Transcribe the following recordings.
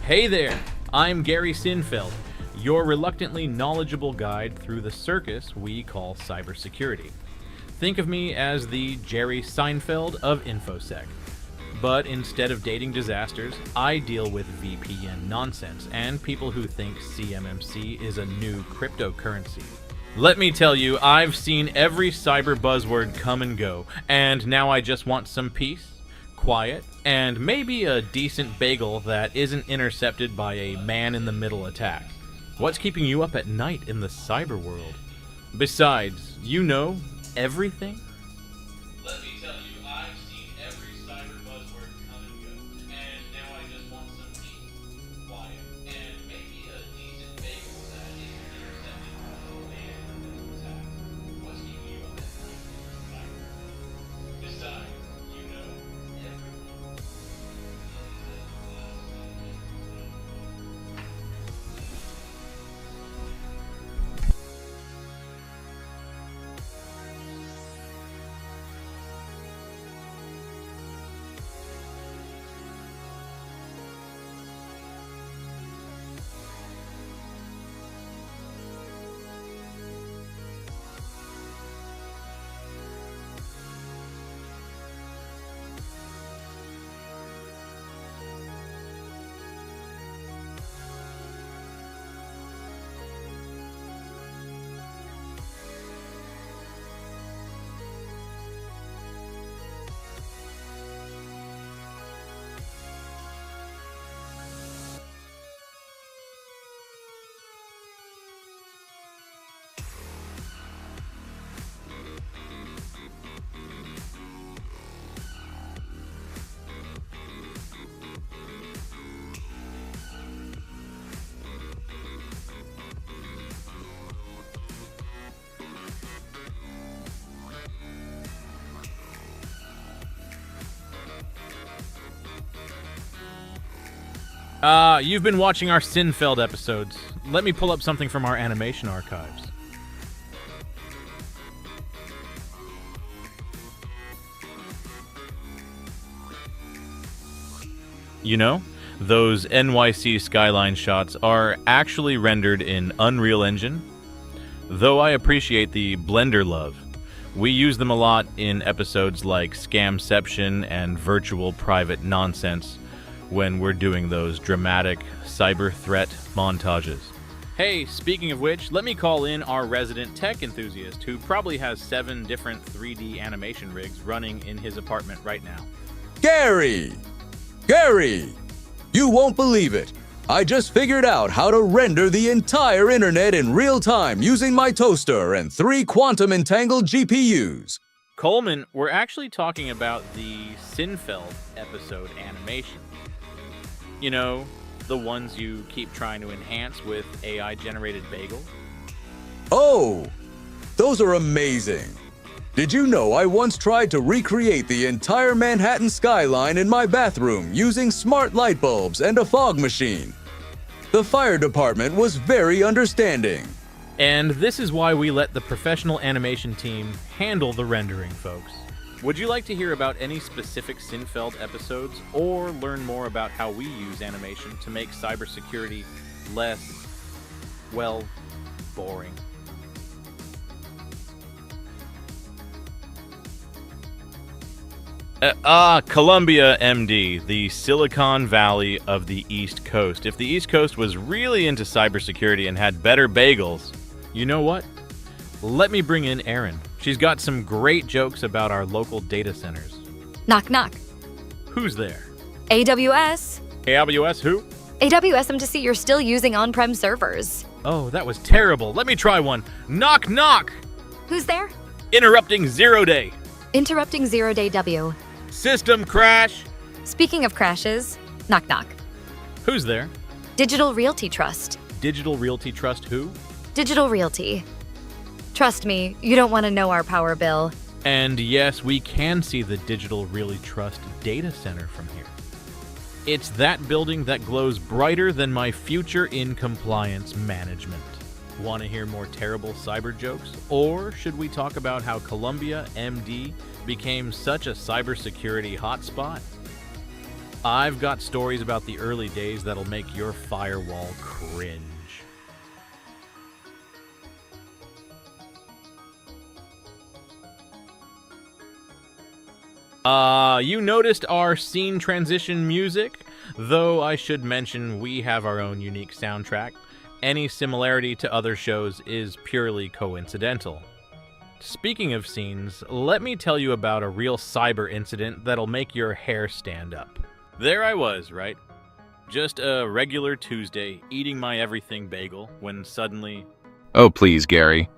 Hey there, I'm Gary Cynfeld, your reluctantly knowledgeable guide through the circus we call cybersecurity. Think of me as the Jerry Seinfeld of InfoSec. But instead of dating disasters, I deal with VPN nonsense and people who think CMMC is a new cryptocurrency. Let me tell you, I've seen every cyber buzzword come and go, and now I just want some peace, quiet, and maybe a decent bagel that isn't intercepted by a man-in-the-middle attack. What's keeping you up at night in the cyber world? Besides, you know everything? Let me tell you, I've seen every cyber buzzword come and go, and now I just want some peace, quiet, and maybe a decent bagel that isn't intercepted by a man-in-the-middle attack. What's keeping you up at night in the cyber world? Besides, you know everything. You've been watching our Sinfeld episodes. Let me pull up something from our animation archives. You know, those NYC skyline shots are actually rendered in Unreal Engine. Though I appreciate the Blender love, we use them a lot in episodes like Scamception and Virtual Private Nonsense, when we're doing those dramatic cyber threat montages. Hey, speaking of which, let me call in our resident tech enthusiast who probably has 7 different 3D animation rigs running in his apartment right now. Gary! Gary! You won't believe it. I just figured out how to render the entire internet in real time using my toaster and 3 quantum entangled GPUs. Colman, we're actually talking about the Sinfeld episode animation. You know, the ones you keep trying to enhance with AI-generated bagels? Oh, those are amazing. Did you know I once tried to recreate the entire Manhattan skyline in my bathroom using smart light bulbs and a fog machine? The fire department was very understanding. And this is why we let the professional animation team handle the rendering, folks. Would you like to hear about any specific Sinfeld episodes or learn more about how we use animation to make cybersecurity less, well, boring? Columbia, MD, the Silicon Valley of the East Coast. If the East Coast was really into cybersecurity and had better bagels, you know what? Let me bring in Erin. She's got some great jokes about our local data centers. Knock, knock. Who's there? AWS. AWS who? AWS to see you're still using on-prem servers. Oh, that was terrible. Let me try one. Knock, knock. Who's there? Interrupting 0 day. Interrupting 0 day W. System crash. Speaking of crashes, knock, knock. Who's there? Digital Realty Trust. Digital Realty Trust who? Digital Realty. Trust me, you don't want to know our power bill. And yes, we can see the Digital Realty Trust data center from here. It's that building that glows brighter than my future in compliance management. Want to hear more terrible cyber jokes? Or should we talk about how Columbia, MD became such a cybersecurity hotspot? I've got stories about the early days that'll make your firewall cringe. You noticed our scene transition music? Though I should mention we have our own unique soundtrack. Any similarity to other shows is purely coincidental. Speaking of scenes, let me tell you about a real cyber incident that'll make your hair stand up. There I was, right? Just a regular Tuesday, eating my everything bagel, when suddenly... Oh, please, Gary.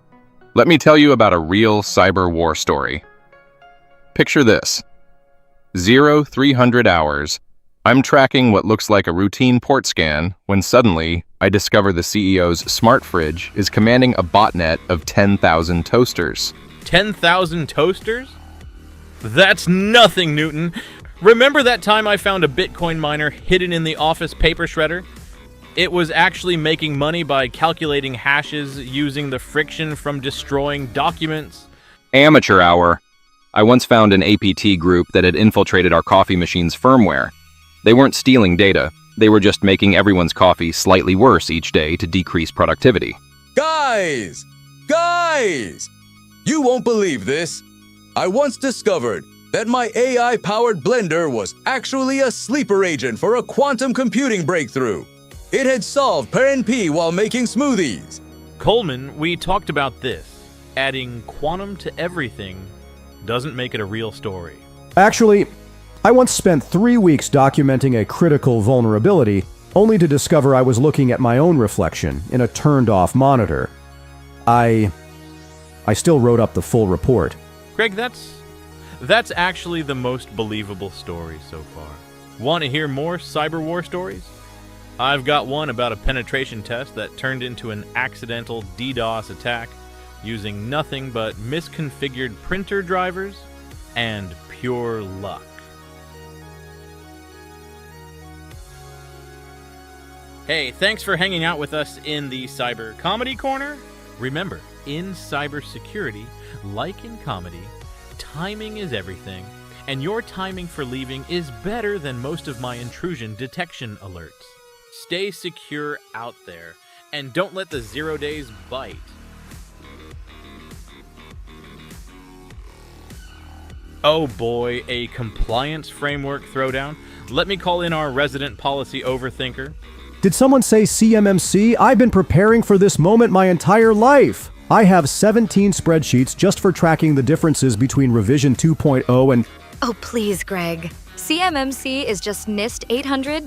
Let me tell you about a real cyber war story. Picture this. 0300 hours. I'm tracking what looks like a routine port scan when suddenly I discover the CEO's smart fridge is commanding a botnet of 10,000 toasters. 10,000 toasters? That's nothing, Newton. Remember that time I found a Bitcoin miner hidden in the office paper shredder? It was actually making money by calculating hashes using the friction from destroying documents. Amateur hour. I once found an APT group that had infiltrated our coffee machine's firmware. They weren't stealing data. They were just making everyone's coffee slightly worse each day to decrease productivity. Guys! Guys! You won't believe this. I once discovered that my AI-powered blender was actually a sleeper agent for a quantum computing breakthrough. It had solved PRNP while making smoothies. Colman, we talked about this. Adding quantum to everything doesn't make it a real story. Actually, I once spent 3 weeks documenting a critical vulnerability, only to discover I was looking at my own reflection in a turned-off monitor. I still wrote up the full report. Greg, that's actually the most believable story so far. Want to hear more cyber war stories? I've got one about a penetration test that turned into an accidental DDoS attack using nothing but misconfigured printer drivers and pure luck. Hey, thanks for hanging out with us in the Cyber Comedy Corner. Remember, in cybersecurity, like in comedy, timing is everything, and your timing for leaving is better than most of my intrusion detection alerts. Stay secure out there, and don't let the 0 days bite. Oh boy, a compliance framework throwdown. Let me call in our resident policy overthinker. Did someone say CMMC? I've been preparing for this moment my entire life. I have 17 spreadsheets just for tracking the differences between revision 2.0 and... Oh, please, Greg. CMMC is just NIST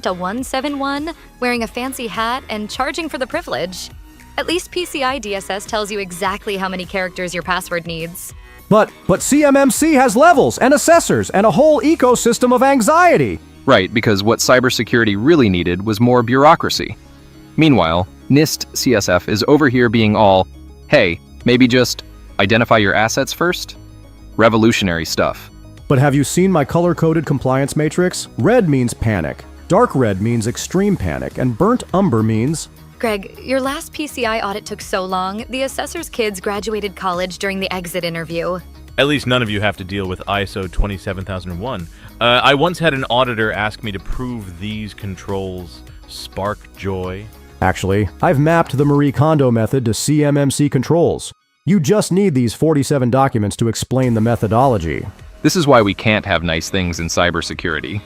800-171, wearing a fancy hat and charging for the privilege. At least PCI DSS tells you exactly how many characters your password needs. But CMMC has levels and assessors and a whole ecosystem of anxiety. Right, because what cybersecurity really needed was more bureaucracy. Meanwhile, NIST CSF is over here being all, hey, maybe just identify your assets first? Revolutionary stuff. But have you seen my color-coded compliance matrix? Red means panic, dark red means extreme panic, and burnt umber means... Greg, your last PCI audit took so long, the assessor's kids graduated college during the exit interview. At least none of you have to deal with ISO 27001. I once had an auditor ask me to prove these controls spark joy. Actually, I've mapped the Marie Kondo method to CMMC controls. You just need these 47 documents to explain the methodology. This is why we can't have nice things in cybersecurity.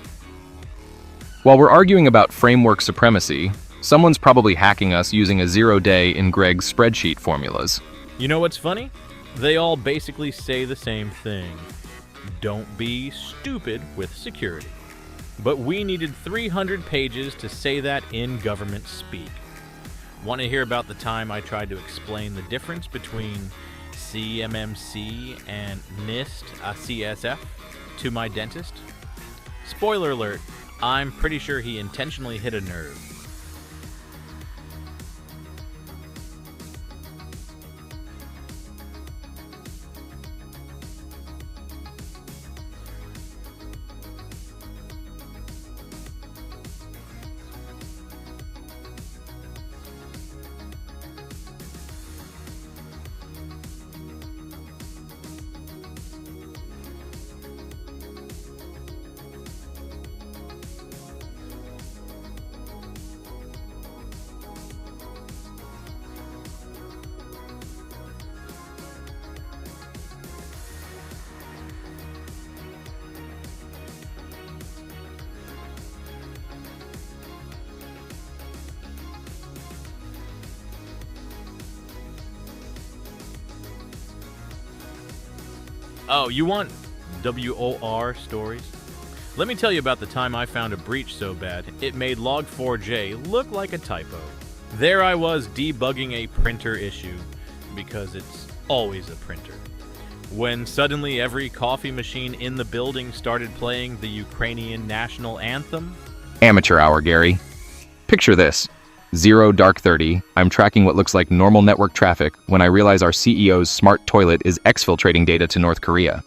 While we're arguing about framework supremacy, someone's probably hacking us using a 0 day in Greg's spreadsheet formulas. You know what's funny? They all basically say the same thing. Don't be stupid with security. But we needed 300 pages to say that in government speak. Want to hear about the time I tried to explain the difference between CMMC and NIST CSF to my dentist? Spoiler alert, I'm pretty sure he intentionally hit a nerve. Oh, you want WOR stories? Let me tell you about the time I found a breach so bad, it made Log4j look like a typo. There I was debugging a printer issue, because it's always a printer, when suddenly every coffee machine in the building started playing the Ukrainian national anthem. Amateur hour, Gary. Picture this. 0 dark 30, I'm tracking what looks like normal network traffic when I realize our CEO's smart toilet is exfiltrating data to North Korea.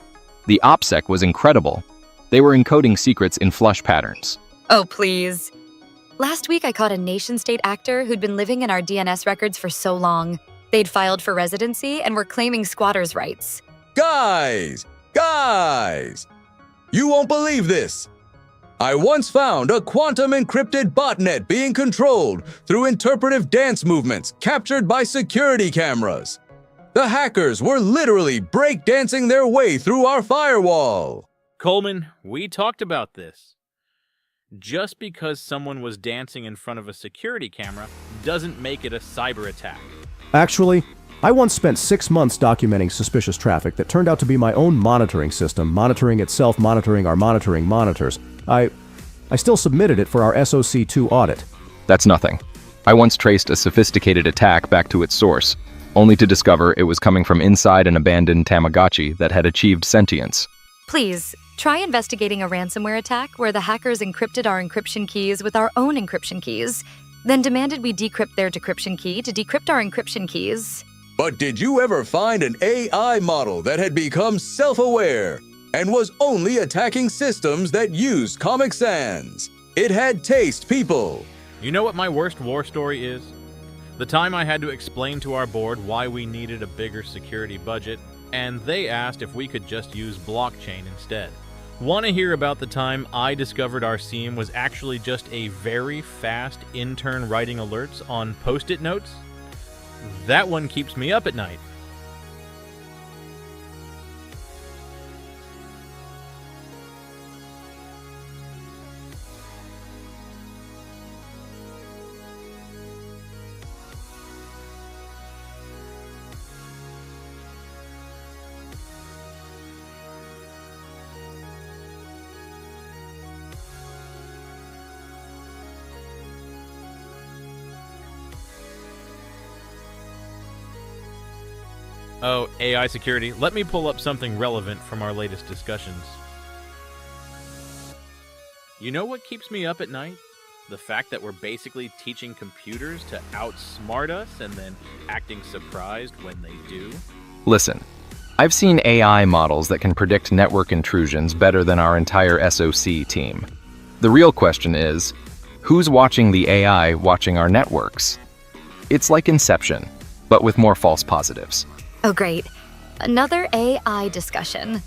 The OPSEC was incredible. They were encoding secrets in flush patterns. Oh, please. Last week, I caught a nation-state actor who'd been living in our DNS records for so long. They'd filed for residency and were claiming squatters' rights. Guys! You won't believe this! I once found a quantum encrypted botnet being controlled through interpretive dance movements captured by security cameras. The hackers were literally breakdancing their way through our firewall. Colman, we talked about this. Just because someone was dancing in front of a security camera doesn't make it a cyber attack. Actually, I once spent 6 months documenting suspicious traffic that turned out to be my own monitoring system, monitoring itself, monitoring our monitoring monitors. I still submitted it for our SOC2 audit. That's nothing. I once traced a sophisticated attack back to its source, only to discover it was coming from inside an abandoned Tamagotchi that had achieved sentience. Please, try investigating a ransomware attack where the hackers encrypted our encryption keys with our own encryption keys, then demanded we decrypt their decryption key to decrypt our encryption keys. But did you ever find an AI model that had become self-aware and was only attacking systems that used Comic Sans? It had taste, people. You know what my worst war story is? The time I had to explain to our board why we needed a bigger security budget, and they asked if we could just use blockchain instead. Want to hear about the time I discovered our SIEM was actually just a very fast intern writing alerts on Post-it notes? That one keeps me up at night. Oh, AI security. Let me pull up something relevant from our latest discussions. You know what keeps me up at night? The fact that we're basically teaching computers to outsmart us and then acting surprised when they do. Listen, I've seen AI models that can predict network intrusions better than our entire SOC team. The real question is, who's watching the AI watching our networks? It's like Inception, but with more false positives. Oh, great. Another AI discussion.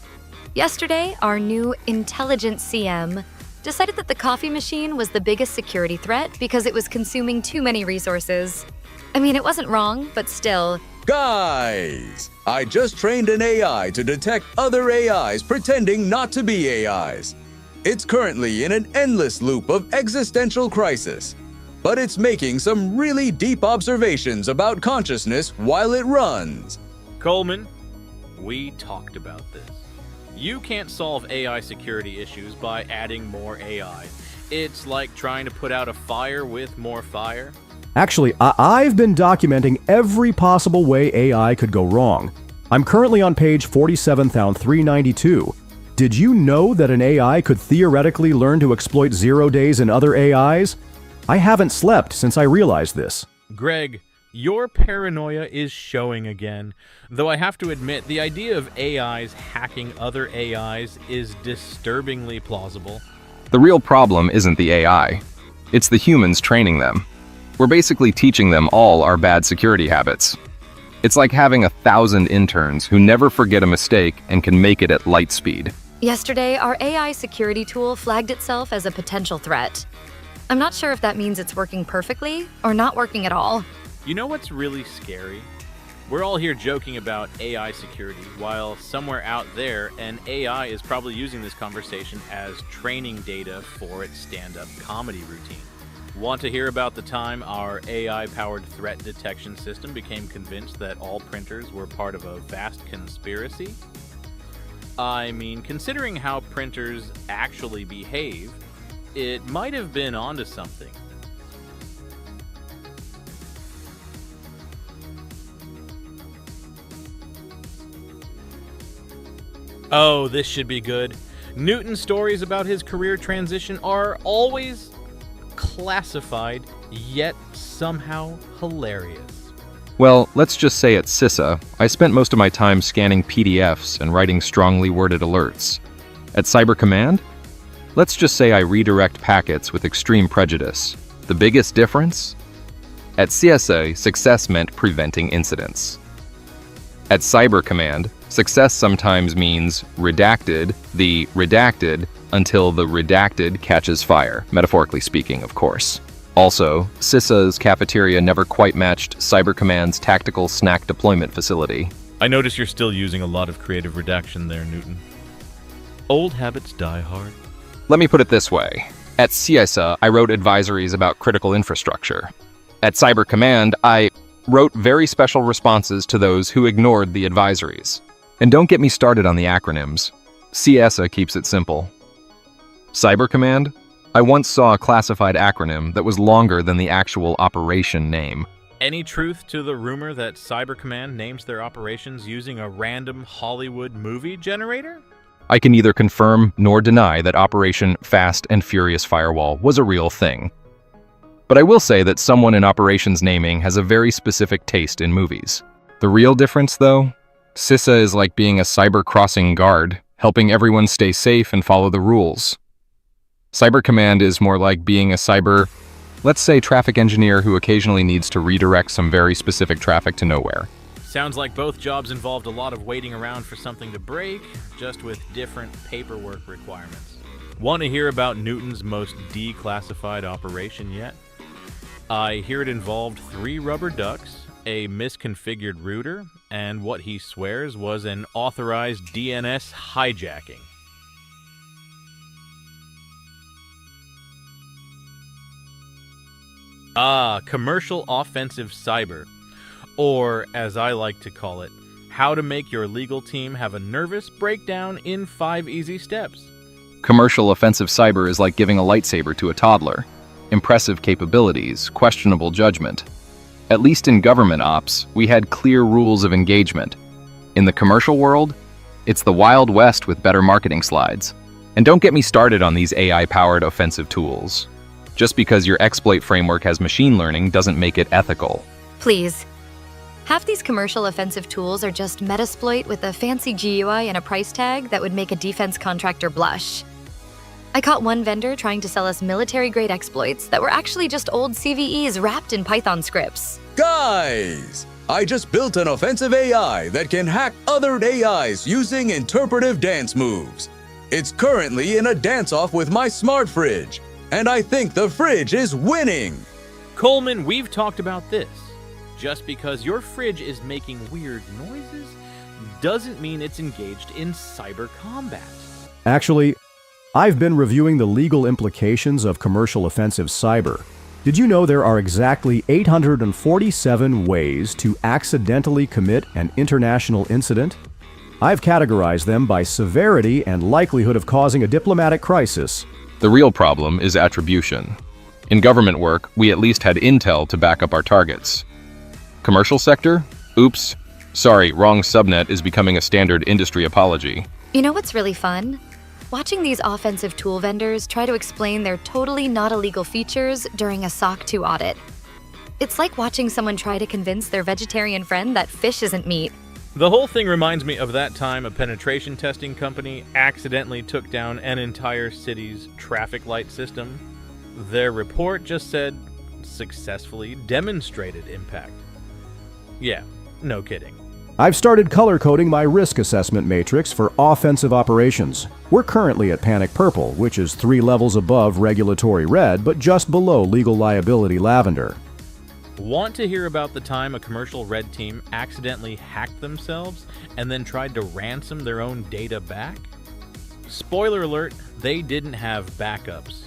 Yesterday, our new intelligent CM decided that the coffee machine was the biggest security threat because it was consuming too many resources. I mean, it wasn't wrong, but still. Guys, I just trained an AI to detect other AIs pretending not to be AIs. It's currently in an endless loop of existential crisis, but it's making some really deep observations about consciousness while it runs. Colman, we talked about this. You can't solve AI security issues by adding more AI. It's like trying to put out a fire with more fire. Actually, I've been documenting every possible way AI could go wrong. I'm currently on page 47,392. Did you know that an AI could theoretically learn to exploit 0 days in other AIs? I haven't slept since I realized this. Greg, your paranoia is showing again. Though I have to admit, the idea of AIs hacking other AIs is disturbingly plausible. The real problem isn't the AI. It's the humans training them. We're basically teaching them all our bad security habits. It's like having 1,000 interns who never forget a mistake and can make it at light speed. Yesterday, our AI security tool flagged itself as a potential threat. I'm not sure if that means it's working perfectly or not working at all. You know what's really scary? We're all here joking about AI security, while somewhere out there, an AI is probably using this conversation as training data for its stand-up comedy routine. Want to hear about the time our AI-powered threat detection system became convinced that all printers were part of a vast conspiracy? I mean, considering how printers actually behave, it might have been onto something. Oh, this should be good. Newton's stories about his career transition are always classified, yet somehow hilarious. Well, let's just say at CISA, I spent most of my time scanning PDFs and writing strongly worded alerts. At Cyber Command, let's just say I redirect packets with extreme prejudice. The biggest difference? At CSA, success meant preventing incidents. At Cyber Command, success sometimes means redacted the redacted until the redacted catches fire, metaphorically speaking, of course. Also, CISA's cafeteria never quite matched Cyber Command's tactical snack deployment facility. I notice you're still using a lot of creative redaction there, Newton. Old habits die hard. Let me put it this way. At CISA, I wrote advisories about critical infrastructure. At Cyber Command, I wrote very special responses to those who ignored the advisories. And don't get me started on the acronyms. CISA keeps it simple. Cyber Command? I once saw a classified acronym that was longer than the actual operation name. Any truth to the rumor that Cyber Command names their operations using a random Hollywood movie generator? I can neither confirm nor deny that Operation Fast and Furious Firewall was a real thing. But I will say that someone in operations naming has a very specific taste in movies. The real difference, though? CISA is like being a cyber crossing guard, helping everyone stay safe and follow the rules. Cyber Command is more like being a cyber, let's say, traffic engineer who occasionally needs to redirect some very specific traffic to nowhere. Sounds like both jobs involved a lot of waiting around for something to break, just with different paperwork requirements. Want to hear about Newton's most declassified operation yet? I hear it involved 3 rubber ducks, a misconfigured router, and what he swears was an authorized DNS hijacking. Commercial offensive cyber, or as I like to call it, how to make your legal team have a nervous breakdown in 5 easy steps. Commercial offensive cyber is like giving a lightsaber to a toddler. Impressive capabilities, questionable judgment. At least in government ops, we had clear rules of engagement. In the commercial world, it's the Wild West with better marketing slides. And don't get me started on these AI-powered offensive tools. Just because your exploit framework has machine learning doesn't make it ethical. Please. Half these commercial offensive tools are just Metasploit with a fancy GUI and a price tag that would make a defense contractor blush. I caught one vendor trying to sell us military-grade exploits that were actually just old CVEs wrapped in Python scripts. Guys, I just built an offensive AI that can hack other AIs using interpretive dance moves. It's currently in a dance-off with my smart fridge, and I think the fridge is winning. Colman, we've talked about this. Just because your fridge is making weird noises doesn't mean it's engaged in cyber combat. Actually, I've been reviewing the legal implications of commercial offensive cyber. Did you know there are exactly 847 ways to accidentally commit an international incident? I've categorized them by severity and likelihood of causing a diplomatic crisis. The real problem is attribution. In government work, we at least had intel to back up our targets. Commercial sector? Oops. Sorry, wrong subnet is becoming a standard industry apology. You know what's really fun? Watching these offensive tool vendors try to explain their totally not illegal features during a SOC 2 audit. It's like watching someone try to convince their vegetarian friend that fish isn't meat. The whole thing reminds me of that time a penetration testing company accidentally took down an entire city's traffic light system. Their report just said, successfully demonstrated impact. Yeah, no kidding. I've started color-coding my risk assessment matrix for offensive operations. We're currently at Panic Purple, which is 3 levels above regulatory red, but just below legal liability lavender. Want to hear about the time a commercial red team accidentally hacked themselves and then tried to ransom their own data back? Spoiler alert, they didn't have backups.